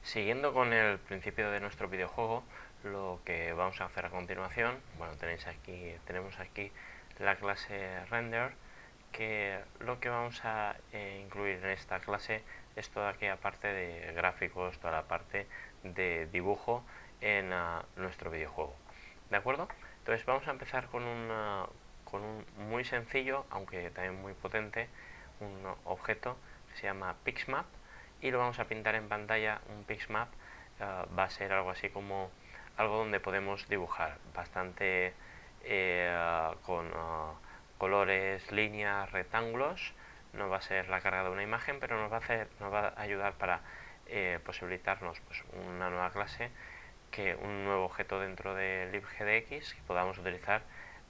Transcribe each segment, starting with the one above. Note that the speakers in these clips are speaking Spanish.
Siguiendo con el principio de nuestro videojuego, lo que vamos a hacer a continuación, bueno, tenemos aquí la clase render, que lo que vamos a incluir en esta clase es toda aquella parte de gráficos, toda la parte de dibujo en nuestro videojuego. ¿De acuerdo? Entonces vamos a empezar con un muy sencillo, aunque también muy potente, un objeto que se llama Pixmap, y lo vamos a pintar en pantalla. Un Pixmap va a ser algo así como algo donde podemos dibujar bastante con colores, líneas, rectángulos. No va a ser la carga de una imagen, pero nos va a ayudar para posibilitarnos pues, una nueva clase, un nuevo objeto dentro de libgdx que podamos utilizar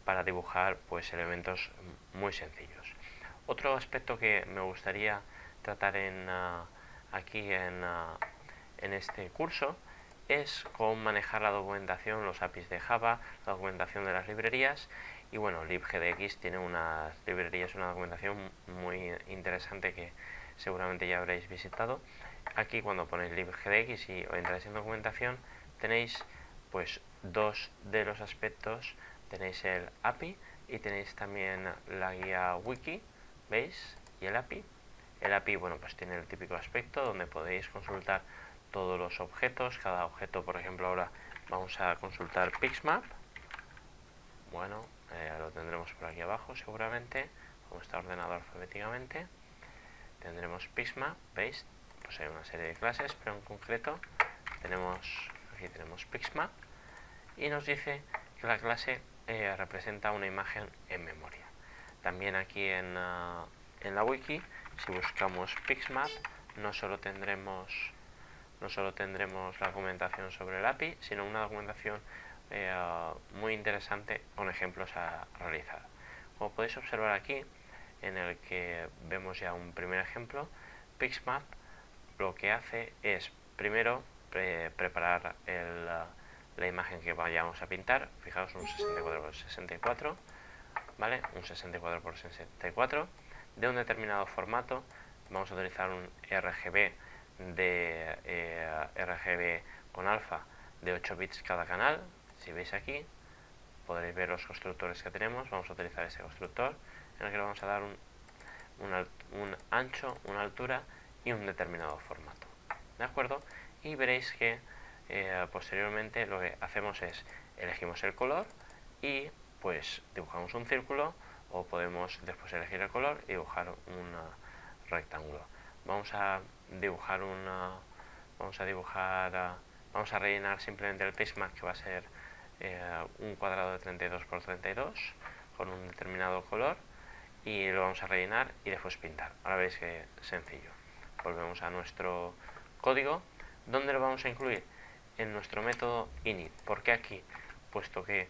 para dibujar pues elementos muy sencillos. Otro aspecto que me gustaría tratar aquí en este curso es cómo manejar la documentación, los APIs de Java, la documentación de las librerías. Y bueno, libgdx tiene unas librerías, una documentación muy interesante que seguramente ya habréis visitado. Aquí cuando ponéis libgdx y entráis en documentación, tenéis pues dos de los aspectos. Tenéis el API y tenéis también la guía wiki, ¿veis? Y el API. El API, bueno, pues tiene el típico aspecto donde podéis consultar todos los objetos. Cada objeto, por ejemplo, ahora vamos a consultar Pixmap. Bueno, lo tendremos por aquí abajo seguramente, como está ordenado alfabéticamente. Tendremos Pixmap, ¿veis? Pues hay una serie de clases, pero en concreto aquí tenemos Pixmap y nos dice que la clase representa una imagen en memoria. También aquí en la wiki, si buscamos Pixmap, no solo tendremos la documentación sobre el API, sino una documentación muy interesante con ejemplos a realizar. Como podéis observar aquí, en el que vemos ya un primer ejemplo, Pixmap lo que hace es primero preparar la imagen que vayamos a pintar. Fijaos, un 64x64, ¿vale? Un 64x64 de un determinado formato. Vamos a utilizar un RGB RGB con alfa de 8 bits cada canal. Si veis aquí podréis ver los constructores que tenemos. Vamos a utilizar ese constructor en el que le vamos a dar un ancho, una altura y un determinado formato, ¿de acuerdo? Y veréis que posteriormente lo que hacemos es elegimos el color y pues dibujamos un círculo, o podemos después elegir el color y dibujar un rectángulo. Vamos a rellenar simplemente el Pixmap, que va a ser un cuadrado de 32 por 32 con un determinado color, y lo vamos a rellenar y después pintar. Ahora veis que sencillo. Volvemos a nuestro código. ¿Dónde lo vamos a incluir? En nuestro método init. ¿Por qué aquí? Puesto que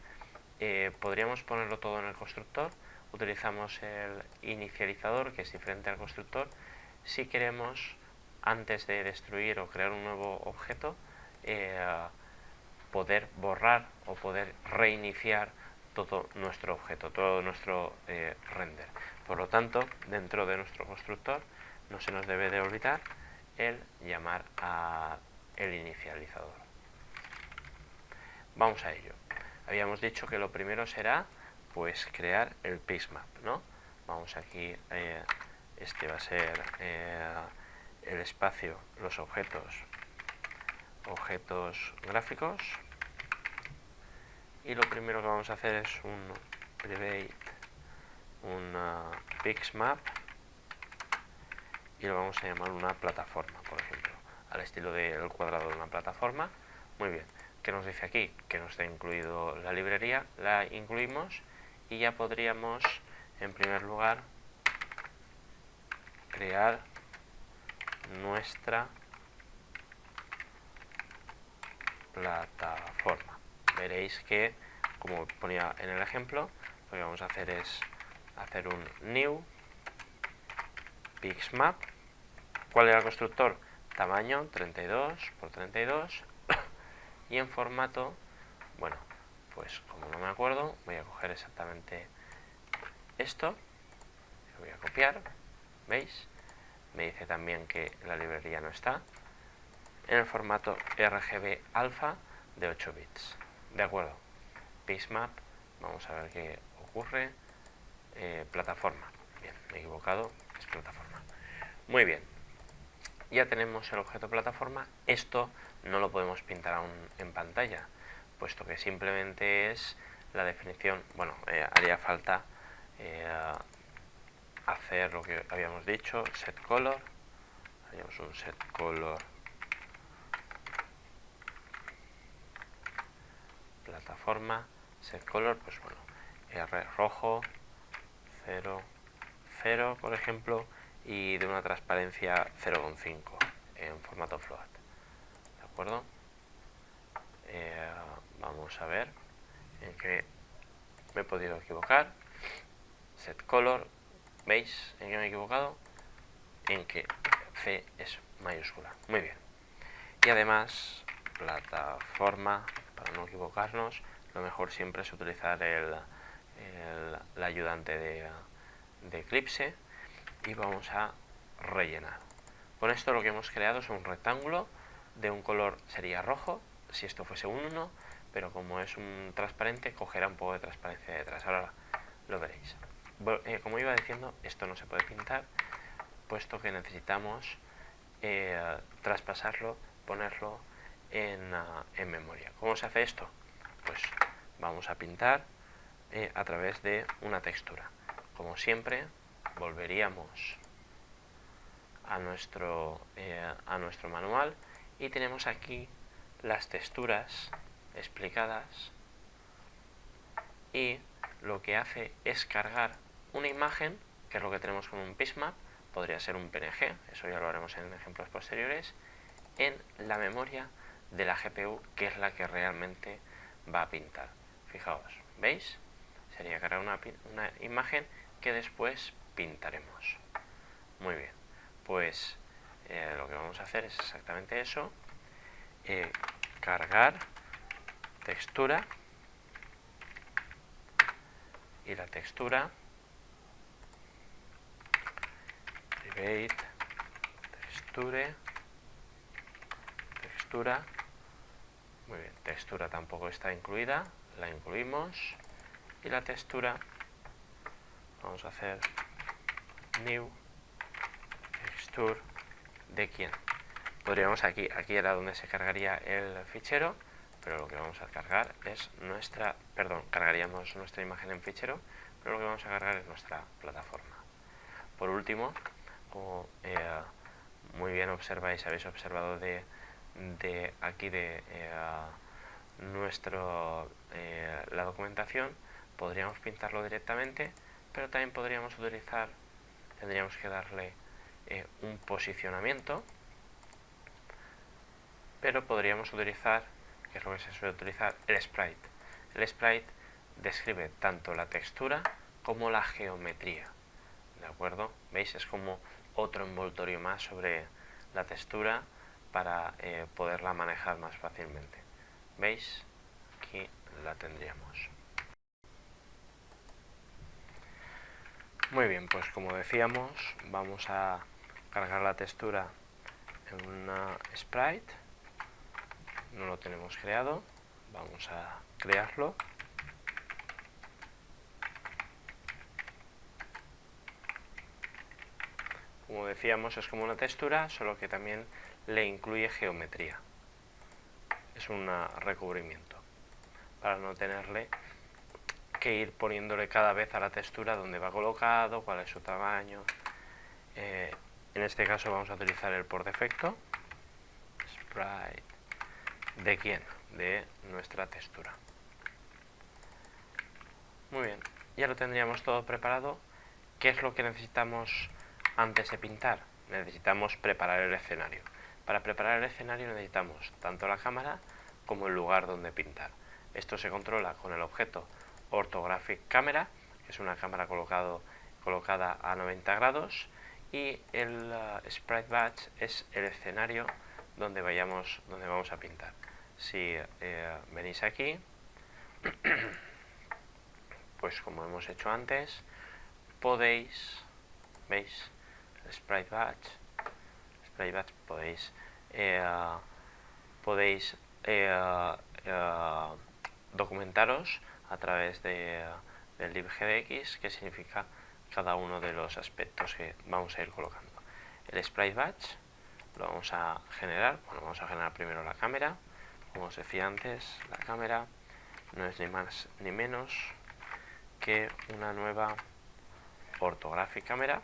podríamos ponerlo todo en el constructor, utilizamos el inicializador, que es diferente al constructor. Si queremos, antes de destruir o crear un nuevo objeto, poder borrar o poder reiniciar todo nuestro objeto, todo nuestro render. Por lo tanto, dentro de nuestro constructor no se nos debe de olvidar el llamar a el inicializador. Vamos a ello. Habíamos dicho que lo primero será pues crear el Pixmap, ¿no? Vamos aquí, este va a ser el espacio, los objetos gráficos, y lo primero que vamos a hacer es un private, un Pixmap, y lo vamos a llamar una plataforma, por ejemplo, al estilo del cuadrado de una plataforma. Muy bien. ¿Qué nos dice aquí? Que no está incluido la librería. La incluimos y ya podríamos, en primer lugar, crear nuestra plataforma. Veréis que, como ponía en el ejemplo, lo que vamos a hacer es hacer un new Pixmap. ¿Cuál era el constructor? Tamaño 32 por 32 y en formato, bueno, pues como no me acuerdo, voy a coger exactamente esto, lo voy a copiar, ¿veis? Me dice también que la librería no está, en el formato RGB alfa de 8 bits. De acuerdo. Pismap, vamos a ver qué ocurre. Plataforma. Bien, me he equivocado, es plataforma. Muy bien. Ya tenemos el objeto plataforma. Esto no lo podemos pintar aún en pantalla, puesto que simplemente es la definición. Bueno, haría falta hacer lo que habíamos dicho, set color. Haríamos un set color plataforma, set color, pues bueno, R rojo, 0, 0 por ejemplo, y de una transparencia 0,5 en formato float. ¿De acuerdo? Vamos a ver en qué me he podido equivocar. Set color, ¿veis en qué me he equivocado? En que C es mayúscula. Muy bien. Y además, plataforma, para no equivocarnos, lo mejor siempre es utilizar el ayudante de Eclipse, y vamos a rellenar. Con esto lo que hemos creado es un rectángulo de un color, sería rojo si esto fuese un 1, pero como es un transparente cogerá un poco de transparencia detrás. Ahora lo veréis. Como iba diciendo, esto no se puede pintar, puesto que necesitamos traspasarlo, ponerlo en memoria. ¿Cómo se hace esto? Pues vamos a pintar a través de una textura. Como siempre, volveríamos a nuestro manual y tenemos aquí las texturas explicadas, y lo que hace es cargar una imagen, que es lo que tenemos con un pismap, podría ser un PNG, eso ya lo haremos en ejemplos posteriores, en la memoria de la GPU, que es la que realmente va a pintar. Fijaos, ¿veis? Sería cargar una imagen que después pintaremos. Muy bien, pues lo que vamos a hacer es exactamente eso. Cargar textura, y la textura private textura. Muy bien, textura tampoco está incluida, la incluimos, y la textura vamos a hacer new texture de quién. Podríamos aquí era donde se cargaría el fichero, pero lo que vamos a cargar es cargaríamos nuestra imagen en fichero, pero lo que vamos a cargar es nuestra plataforma. Por último, como muy bien habéis observado de aquí de la documentación, podríamos pintarlo directamente, pero también tendríamos que darle un posicionamiento, pero podríamos utilizar, que es lo que se suele utilizar, el sprite. El sprite describe tanto la textura como la geometría. ¿De acuerdo? ¿Veis? Es como otro envoltorio más sobre la textura para poderla manejar más fácilmente. ¿Veis? Aquí la tendríamos. Muy bien, pues como decíamos, vamos a cargar la textura en una sprite. No lo tenemos creado, vamos a crearlo. Como decíamos, es como una textura, solo que también le incluye geometría. Es un recubrimiento, para no tenerle que ir poniéndole cada vez a la textura dónde va colocado, cuál es su tamaño. En este caso vamos a utilizar el por defecto, sprite. ¿De quién? De nuestra textura. Muy bien, ya lo tendríamos todo preparado. ¿Qué es lo que necesitamos antes de pintar? Necesitamos preparar el escenario. Para preparar el escenario necesitamos tanto la cámara como el lugar donde pintar. Esto se controla con el objeto Orthographic Camera, que es una cámara colocada a 90 grados, y el Sprite Batch es el escenario donde vamos a pintar. Si venís aquí, pues como hemos hecho antes, podéis, ¿veis? Sprite Batch podéis podéis documentaros a través del libgdx qué significa cada uno de los aspectos que vamos a ir colocando. El sprite batch lo vamos a generar. Bueno, vamos a generar primero la cámara. Como os decía antes, la cámara no es ni más ni menos que una nueva orthographic camera.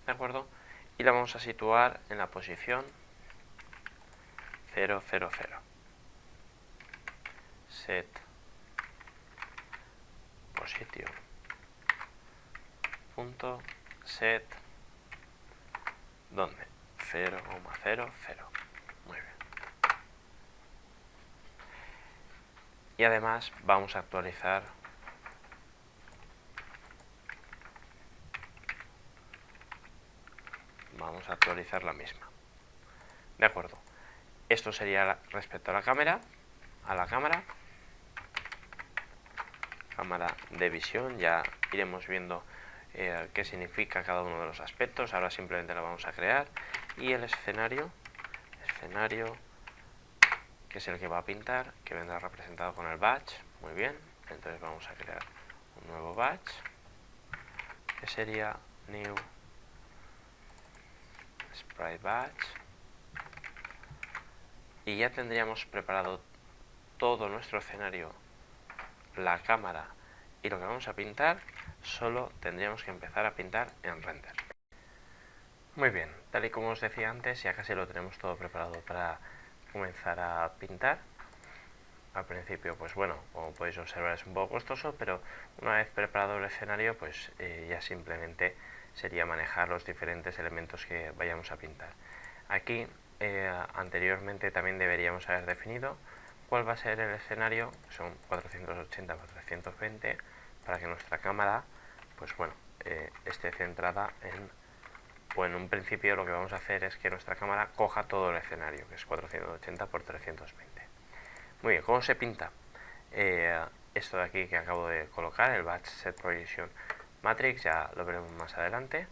¿De acuerdo? Y la vamos a situar en la posición 0, 0, 0. Set position punto set ¿dónde? 0,00. Muy bien. Y además vamos a actualizar la misma. De acuerdo. Esto sería respecto a la cámara. Cámara de visión. Ya iremos viendo qué significa cada uno de los aspectos. Ahora simplemente la vamos a crear. Y el escenario, que es el que va a pintar, que vendrá representado con el batch. Muy bien. Entonces vamos a crear un nuevo batch, que sería new sprite batch, y ya tendríamos preparado todo nuestro escenario, la cámara y lo que vamos a pintar. Solo tendríamos que empezar a pintar en render. Muy bien, tal y como os decía antes, ya casi lo tenemos todo preparado para comenzar a pintar. Al principio, pues bueno, como podéis observar, es un poco costoso, pero una vez preparado el escenario, pues ya simplemente sería manejar los diferentes elementos que vayamos a pintar. Aquí anteriormente también deberíamos haber definido cuál va a ser el escenario. Son 480 x 320, para que nuestra cámara, pues bueno, esté centrada en un principio lo que vamos a hacer es que nuestra cámara coja todo el escenario, que es 480 x 320. Muy bien, ¿cómo se pinta? Esto de aquí que acabo de colocar, el batch set projection matrix, ya lo veremos más adelante.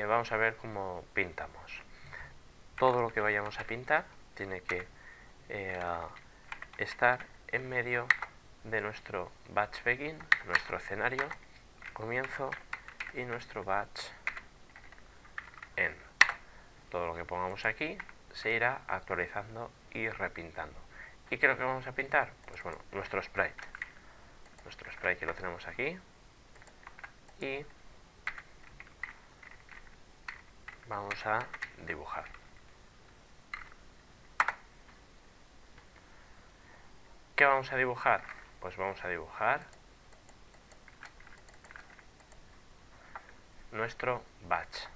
Vamos a ver cómo pintamos. Todo lo que vayamos a pintar tiene que estar en medio de nuestro batch begin, nuestro escenario comienzo, y nuestro batch end. Todo lo que pongamos aquí se irá actualizando y repintando. ¿Y qué es lo que vamos a pintar? Pues bueno, nuestro sprite que lo tenemos aquí, y vamos a dibujar. ¿Qué vamos a dibujar? Pues vamos a dibujar nuestro batch.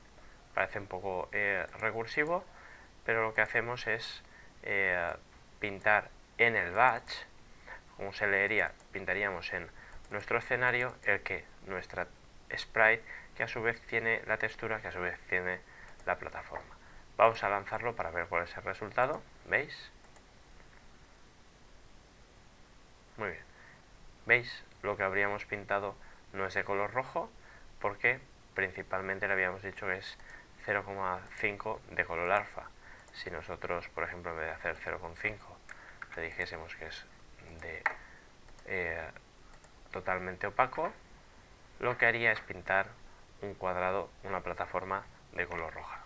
Parece un poco recursivo, pero lo que hacemos es pintar en el batch. Como se leería, pintaríamos en nuestro escenario nuestra sprite, que a su vez tiene la textura, que a su vez tiene la plataforma. Vamos a lanzarlo para ver cuál es el resultado. ¿Veis? Muy bien. ¿Veis? Lo que habríamos pintado no es de color rojo, porque principalmente le habíamos dicho que es 0,5 de color alfa. Si nosotros, por ejemplo, en vez de hacer 0,5, le dijésemos que es de totalmente opaco, lo que haría es pintar un cuadrado, una plataforma de color roja.